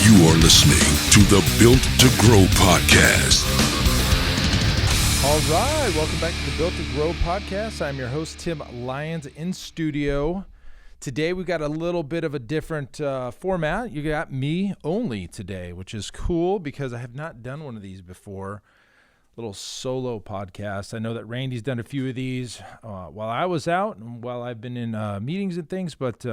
You are listening to the Built to Grow podcast. All right, welcome back to the Built to Grow podcast. I'm your host, Tim Lyons, in studio. Today, we got a little bit of a different format. You got me only today, which is cool because I have not done one of these before. Little solo podcast. I know that Randy's done a few of these while I was out and while I've been in meetings and things, but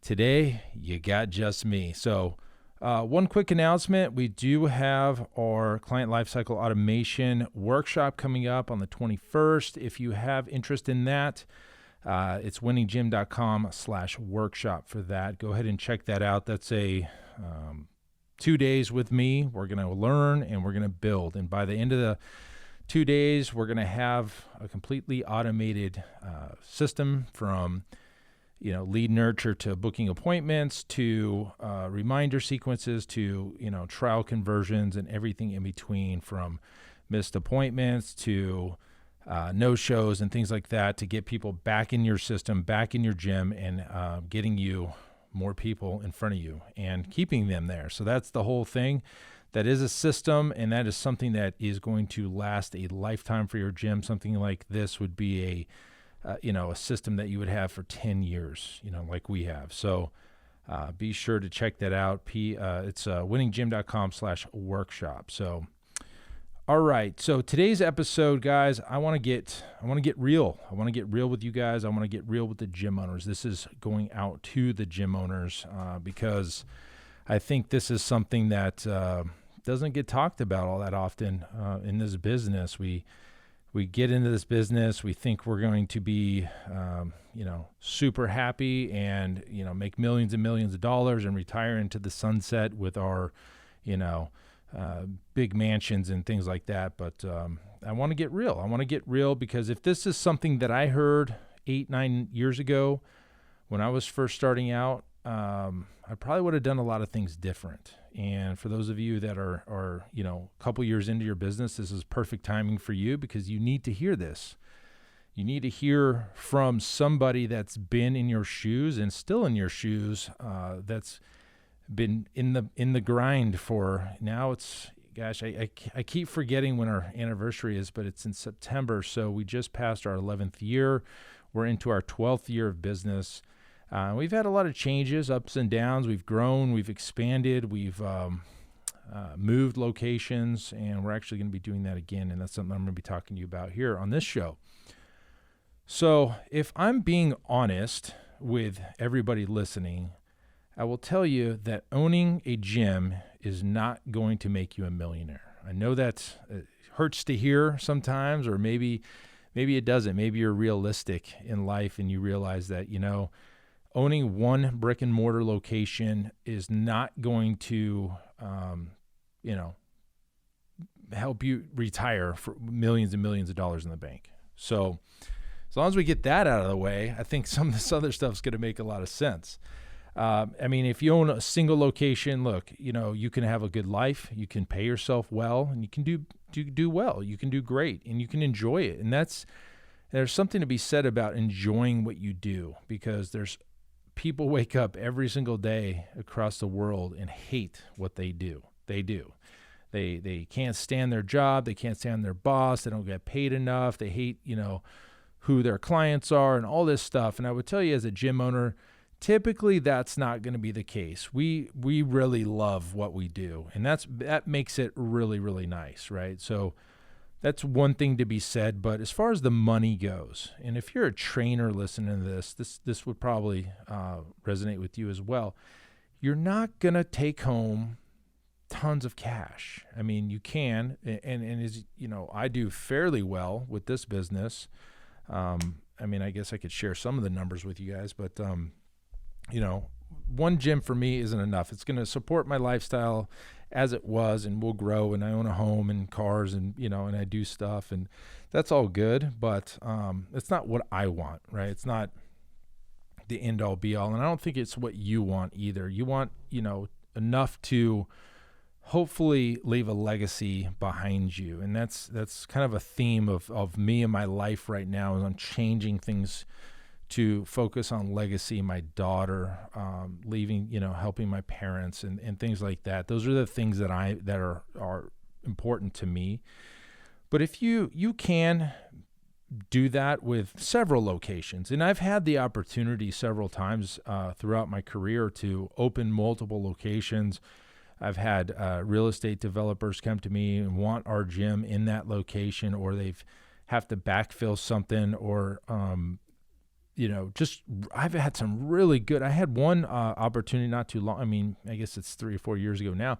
today, you got just me. So one quick announcement. We do have our Client Lifecycle Automation workshop coming up on the 21st. If you have interest in that, it's winninggym.com/workshop for that. Go ahead and check that out. That's a 2 days with me. We're going to learn and we're going to build. And by the end of the 2 days, we're going to have a completely automated system from lead nurture to booking appointments to reminder sequences to, trial conversions and everything in between, from missed appointments to no-shows and things like that, to get people back in your system, back in your gym, and getting you more people in front of you and keeping them there. So that's the whole thing. That is a system, and that is something that is going to last a lifetime for your gym. Something like this would be a system that you would have for 10 years, like we have. So be sure to check that out. It's winninggym.com/workshop. So, all right. So today's episode, guys, I want to get real. I want to get real with you guys. I want to get real with the gym owners. This is going out to the gym owners because I think this is something that doesn't get talked about all that often in this business. We get into this business, we think we're going to be, super happy and, make millions and millions of dollars and retire into the sunset with our, big mansions and things like that. But I want to get real. I want to get real because if this is something that I heard 8-9 years ago when I was first starting out, I probably would have done a lot of things different. And for those of you that are a couple years into your business, this is perfect timing for you because you need to hear this. You need to hear from somebody that's been in your shoes and still in your shoes, that's been in the grind for now. It's, gosh, I keep forgetting when our anniversary is, but it's in September. So we just passed our 11th year. We're into our 12th year of business. We've had a lot of changes, ups and downs. We've grown, we've expanded, we've moved locations, and we're actually going to be doing that again, and that's something I'm going to be talking to you about here on this show. So if I'm being honest with everybody listening, I will tell you that owning a gym is not going to make you a millionaire. I know that hurts to hear sometimes, or maybe it doesn't. Maybe you're realistic in life and you realize that, owning one brick and mortar location is not going to, help you retire for millions and millions of dollars in the bank. So as long as we get that out of the way, I think some of this other stuff is going to make a lot of sense. If you own a single location, look, you can have a good life, you can pay yourself well, and you can do well, you can do great, and you can enjoy it. And there's something to be said about enjoying what you do, because there's people wake up every single day across the world and hate what they do. They can't stand their job. They can't stand their boss. They don't get paid enough. They hate, who their clients are and all this stuff. And I would tell you, as a gym owner, typically that's not going to be the case. We really love what we do, and that makes it really, really nice, right? So that's one thing to be said. But as far as the money goes, and if you're a trainer listening to this would probably resonate with you as well. You're not going to take home tons of cash. You can, and as I do fairly well with this business. I guess I could share some of the numbers with you guys, but one gym for me isn't enough. It's going to support my lifestyle as it was, and we'll grow, and I own a home and cars, and and I do stuff, and that's all good, but it's not what I want, right? It's not the end all be all, and I don't think it's what you want either. You want enough to hopefully leave a legacy behind you, and that's kind of a theme of me and my life right now, is on changing things to focus on legacy, my daughter, leaving, helping my parents and things like that. Those are the things that are important to me. But if you can do that with several locations, and I've had the opportunity several times throughout my career to open multiple locations. I've had real estate developers come to me and want our gym in that location, or they've have to backfill something, or I've had some really good. I had one opportunity not too long. I mean, I guess it's 3 or 4 years ago now.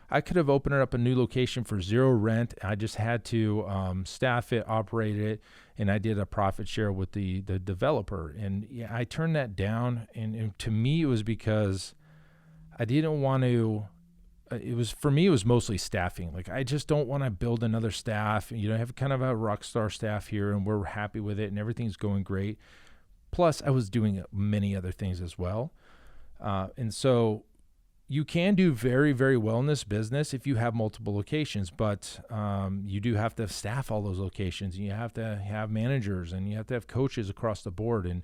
I could have opened up a new location for zero rent. I just had to staff it, operate it, and I did a profit share with the developer. And yeah, I turned that down. And to me, it was because I didn't want to. It was mostly staffing. Like, I just don't want to build another staff. I have kind of a rock star staff here, and we're happy with it, and everything's going great. Plus, I was doing many other things as well. And so you can do very, very well in this business if you have multiple locations, but you do have to staff all those locations, and you have to have managers, and you have to have coaches across the board. And,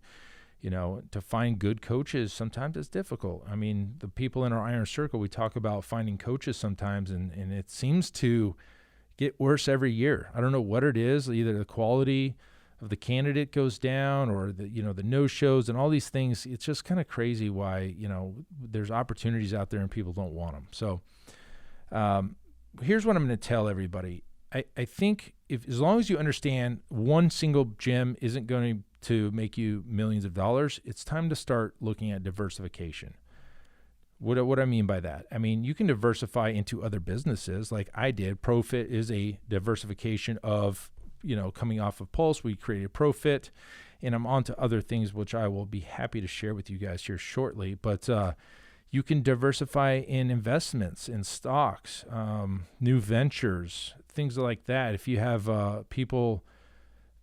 to find good coaches, sometimes it's difficult. I mean, the people in our Iron Circle, we talk about finding coaches sometimes, and it seems to get worse every year. I don't know what it is. Either the quality of the candidate goes down, or the no-shows and all these things. It's just kind of crazy why, there's opportunities out there and people don't want them. So here's what I'm going to tell everybody. I think as long as you understand one single gym isn't going to make you millions of dollars, it's time to start looking at diversification. What I mean by that? I mean, you can diversify into other businesses like I did. ProFit is a diversification of, coming off of Pulse. We created ProFit, and I'm on to other things, which I will be happy to share with you guys here shortly. But you can diversify in investments, in stocks, new ventures, things like that. If you have people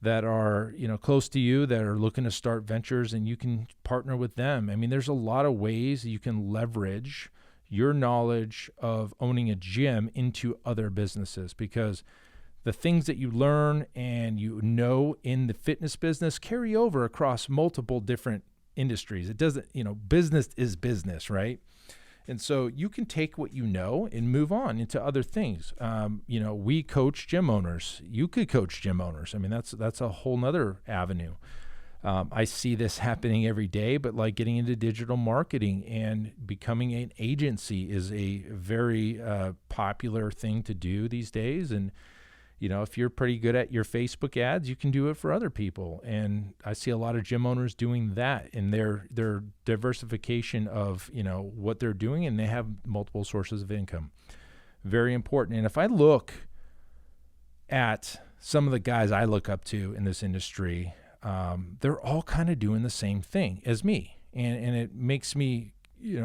that are, close to you that are looking to start ventures, and you can partner with them. I mean, there's a lot of ways you can leverage your knowledge of owning a gym into other businesses, because the things that you learn and in the fitness business carry over across multiple different industries. It doesn't, business is business, right? And so you can take what you know and move on into other things. We coach gym owners. You could coach gym owners. I mean, that's a whole nother avenue. I see this happening every day, but like getting into digital marketing and becoming an agency is a very popular thing to do these days. And if you're pretty good at your Facebook ads, you can do it for other people. And I see a lot of gym owners doing that in their diversification of, what they're doing, and they have multiple sources of income. Very important. And if I look at some of the guys I look up to in this industry, they're all kind of doing the same thing as me. And it makes me,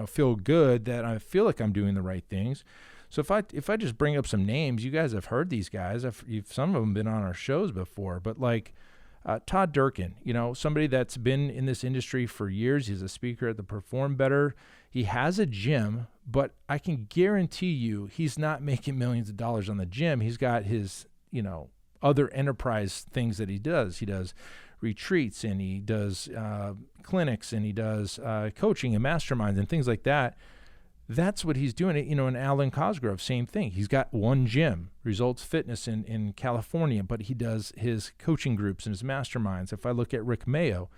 feel good that I feel like I'm doing the right things. So if I just bring up some names, you guys have heard these guys. Some of them been on our shows before, but like Todd Durkin, somebody that's been in this industry for years. He's a speaker at the Perform Better. He has a gym, but I can guarantee you he's not making millions of dollars on the gym. He's got his, other enterprise things that he does. He does retreats, and he does clinics, and he does coaching and masterminds and things like that. That's what he's doing. In Alan Cosgrove, same thing. He's got one gym, Results Fitness in California, but he does his coaching groups and his masterminds. If I look at Rick Mayo,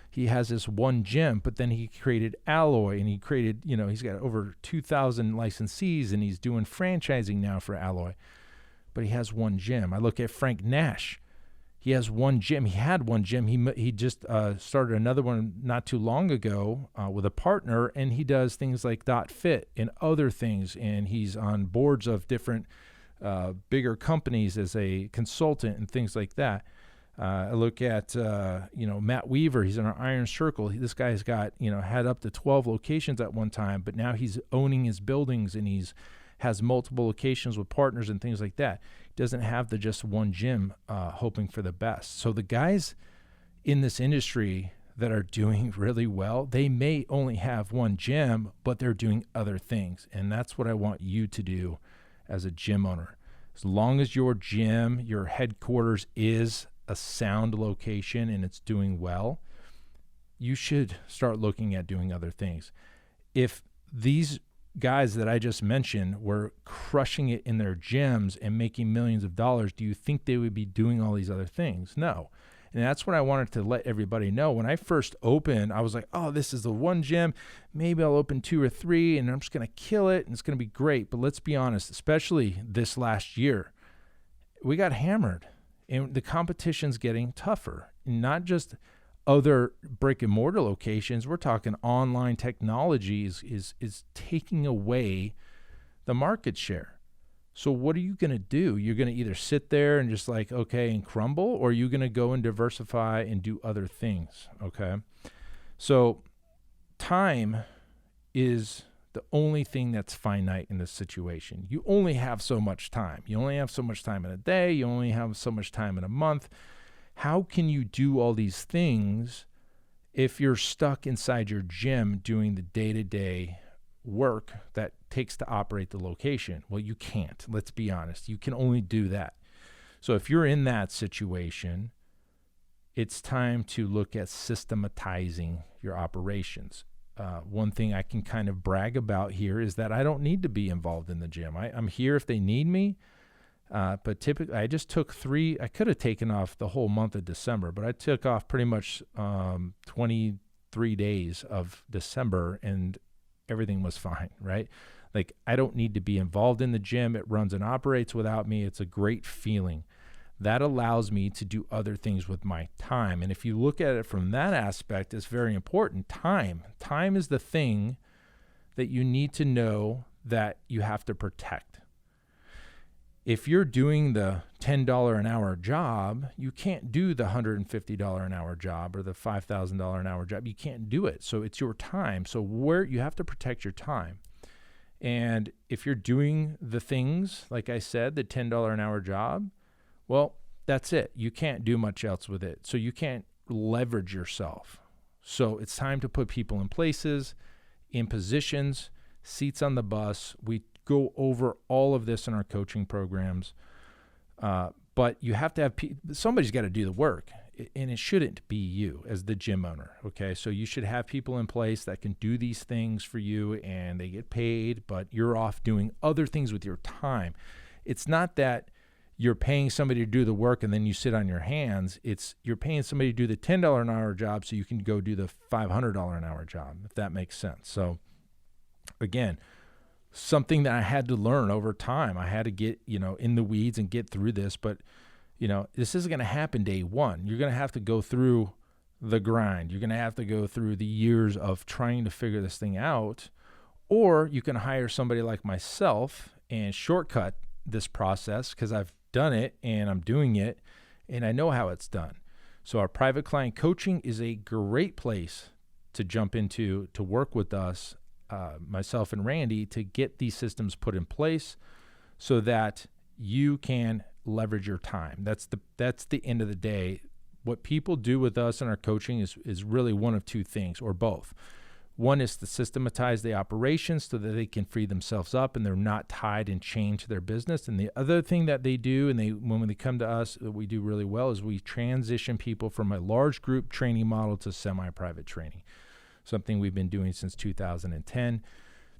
he has this one gym, but then he created Alloy, and he created, he's got over 2,000 licensees, and he's doing franchising now for Alloy, but he has one gym. I look at Frank Nash. He has one gym. He had one gym. He just started another one not too long ago with a partner, and he does things like .fit and other things, and he's on boards of different bigger companies as a consultant and things like that. I look at Matt Weaver. He's in our Iron Circle. This guy's got had up to 12 locations at one time, but now he's owning his buildings, and has multiple locations with partners and things like that. Doesn't have the just one gym hoping for the best. So the guys in this industry that are doing really well, they may only have one gym, but they're doing other things. And that's what I want you to do as a gym owner. As long as your gym, your headquarters is a sound location and it's doing well, you should start looking at doing other things. If these guys that I just mentioned were crushing it in their gyms and making millions of dollars, do you think they would be doing all these other things? No. And that's what I wanted to let everybody know. When I first opened, I was like, oh, this is the one gym. Maybe I'll open 2 or 3 and I'm just going to kill it and it's going to be great. But let's be honest, especially this last year, we got hammered and the competition's getting tougher. Not just other brick and mortar locations. We're talking online technology is taking away the market share. So what are you going to do? You're going to either sit there and just like, okay, and crumble, or are you going to go and diversify and do other things, okay? So time is the only thing that's finite in this situation. You only have so much time. You only have so much time in a day. You only have so much time in a month. How can you do all these things if you're stuck inside your gym doing the day-to-day work that takes to operate the location? Well, you can't. Let's be honest. You can only do that. So if you're in that situation, it's time to look at systematizing your operations. One thing I can kind of brag about here is that I don't need to be involved in the gym. I'm here if they need me. But typically, I just took 3. I could have taken off the whole month of December, but I took off pretty much 23 days of December, and everything was fine, right? Like, I don't need to be involved in the gym. It runs and operates without me. It's a great feeling. That allows me to do other things with my time. And if you look at it from that aspect, it's very important. Time is the thing that you need to know that you have to protect. If you're doing the $10 an hour job, you can't do the $150 an hour job or the $5,000 an hour job. You can't do it. So it's your time. So you have to protect your time. And if you're doing the things, like I said, the $10 an hour job, well, that's it. You can't do much else with it. So you can't leverage yourself. So it's time to put people in places, in positions, seats on the bus. We go over all of this in our coaching programs. But you have to have somebody's got to do the work, and it shouldn't be you as the gym owner. Okay. So you should have people in place that can do these things for you and they get paid, but you're off doing other things with your time. It's not that you're paying somebody to do the work and then you sit on your hands. It's you're paying somebody to do the $10 an hour job so you can go do the $500 an hour job, if that makes sense. So again, something that I had to learn over time. I had to get, in the weeds and get through this, but, this isn't going to happen day one. You're going to have to go through the grind. You're going to have to go through the years of trying to figure this thing out, or you can hire somebody like myself and shortcut this process because I've done it and I'm doing it and I know how it's done. So our private client coaching is a great place to jump into, to work with us, myself and Randy, to get these systems put in place so that you can leverage your time. That's the end of the day. What people do with us in our coaching is really one of two things, or both. One is to systematize the operations so that they can free themselves up and they're not tied and chained to their business. And the other thing that they do, when they come to us, that we do really well, is we transition people from a large group training model to semi-private training. Something we've been doing since 2010,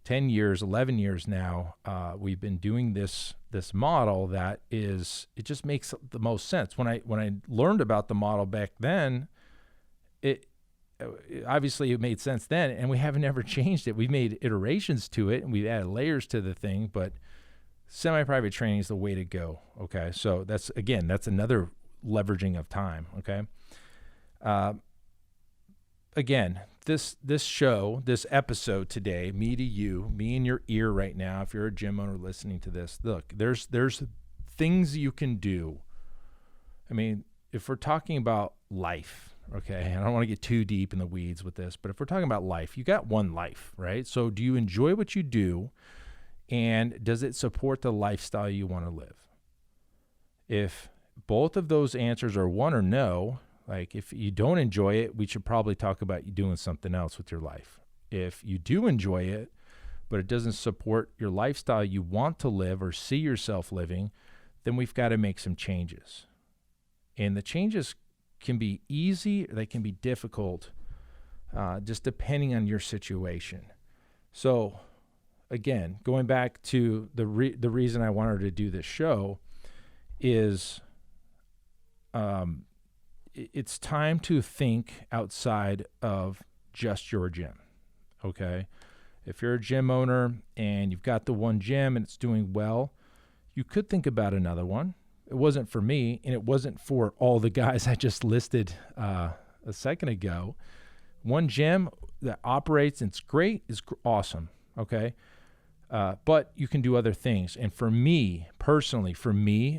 10 years, 11 years now. We've been doing this model that it just makes the most sense. When I learned about the model back then, it obviously it made sense then, and we haven't ever changed it. We've made iterations to it and we've added layers to the thing, but semi-private training is the way to go. Okay. So that's another leveraging of time. Okay. Again, this episode today, me to you, me in your ear right now, if you're a gym owner listening to this, look, there's things you can do. I mean, if we're talking about life, okay, I don't want to get too deep in the weeds with this, but if we're talking about life, you got one life, right? So do you enjoy what you do, and does it support the lifestyle you want to live? If both of those answers are one or no, like if you don't enjoy it, we should probably talk about you doing something else with your life. If you do enjoy it, but it doesn't support your lifestyle you want to live or see yourself living, then we've got to make some changes. And the changes can be easy or they can be difficult, just depending on your situation. So again, going back to the reason I wanted to do this show is it's time to think outside of just your gym, okay? If you're a gym owner and you've got the one gym and it's doing well, you could think about another one. It wasn't for me, and it wasn't for all the guys I just listed a second ago. One gym that operates and it's great is awesome, okay? But you can do other things. And for me, personally,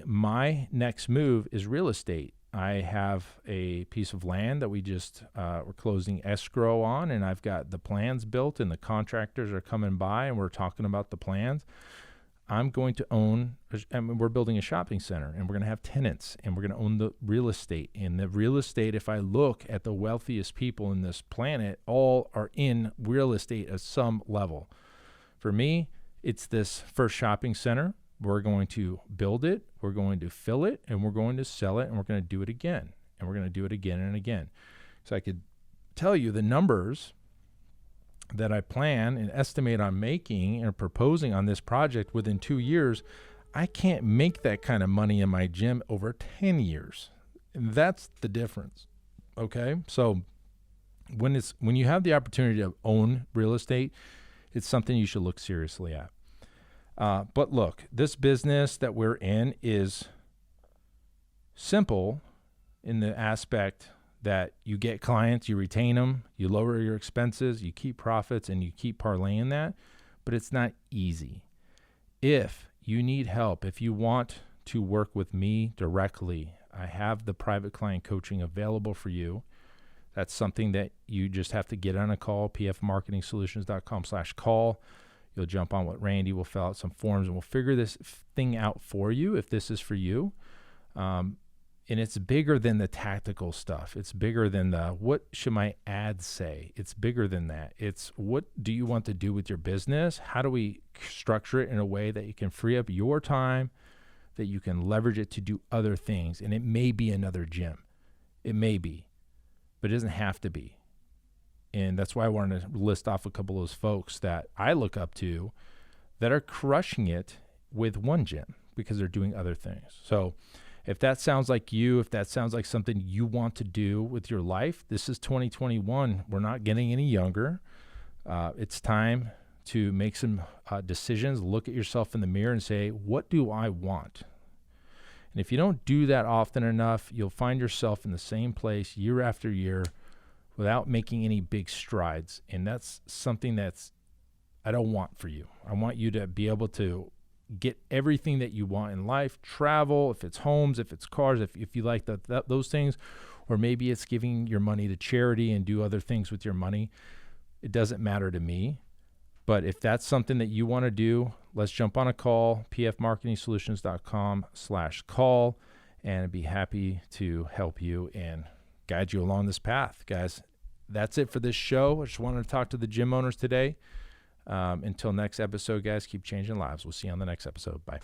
my next move is real estate. I have a piece of land that we just we're closing escrow on, and I've got the plans built, and the contractors are coming by, and we're talking about the plans. I'm going to own, and we're building a shopping center, and we're going to have tenants, and we're going to own the real estate. And the real estate, if I look at the wealthiest people in this planet, all are in real estate at some level. For me, it's this first shopping center. We're going to build it, we're going to fill it, and we're going to sell it, and we're going to do it again, and we're going to do it again and again. So I could tell you the numbers that I plan and estimate on making and proposing on this project within 2 years. I can't make that kind of money in my gym over 10 years. And that's the difference. Okay? So when you have the opportunity to own real estate, it's something you should look seriously at. But look, this business that we're in is simple in the aspect that you get clients, you retain them, you lower your expenses, you keep profits, and you keep parlaying that. But it's not easy. If you need help, if you want to work with me directly, I have the private client coaching available for you. That's something that you just have to get on a call, pfmarketingsolutions.com/call. You'll jump on with Randy. We'll fill out some forms, and we'll figure this thing out for you if this is for you. And it's bigger than the tactical stuff. It's bigger than the what should my ads say. It's bigger than that. It's what do you want to do with your business? How do we structure it in a way that you can free up your time, that you can leverage it to do other things? And it may be another gym. It may be, but it doesn't have to be. And that's why I wanted to list off a couple of those folks that I look up to that are crushing it with one gym because they're doing other things. So if that sounds like you, if that sounds like something you want to do with your life, this is 2021. We're not getting any younger. It's time to make some decisions, look at yourself in the mirror and say, what do I want? And if you don't do that often enough, you'll find yourself in the same place year after year without making any big strides. And that's something I don't want for you. I want you to be able to get everything that you want in life, travel, if it's homes, if it's cars, if you like those things, or maybe it's giving your money to charity and do other things with your money. It doesn't matter to me. But if that's something that you want to do, let's jump on a call, pfmarketingsolutions.com/call, and I'd be happy to help you and guide you along this path. Guys, that's it for this show. I just wanted to talk to the gym owners today. Until next episode, guys, keep changing lives. We'll see you on the next episode. Bye.